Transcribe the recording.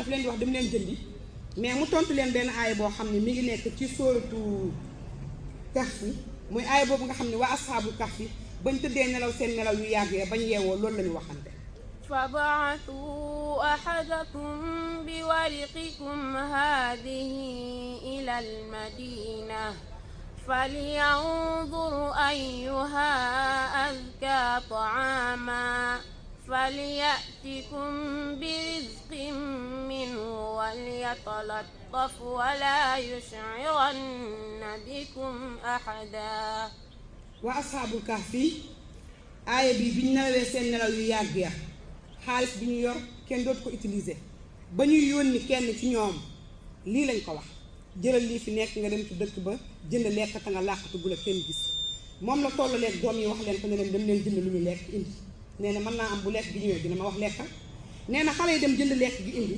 leen di wax dem leen jëndi mais mu tontu leen benn aaya boo xam ne mi ngi nekk ci sóoratu Kahfi muy aaya boobu nga xam ne waa asxaabul Kahfi bañ tëddee nelaw seen nelaw yu yàggee bañ yeewoo loolu la ñu waxante فابعثوا أحدكم بورقكم هذه إلى المدينة فلينظر أيها أزكى طعاما فليأتكم برزق منه وليتلطف ولا يشعرن بكم أحدا وأصحاب الكهف آية بي بي نلawee seen nelaw yu yàgg ya xaalis bi ñu yor kenn dootu ko utiliser ba ñuy yónni kenn ci ñoom lii lañ ko wax jëlal lii fi nekk nga dem ci dëkk ba jënd lekk ta nga làqatu bu la kenn gis moom la tollu lekk doom yi wax leen ko ne leen dem leen jënd lu ñu lekk indi nee na mën naa am bu lekk gi ñëwee dina ma wax lekka nee na xale yi dem jënd lekk gi indi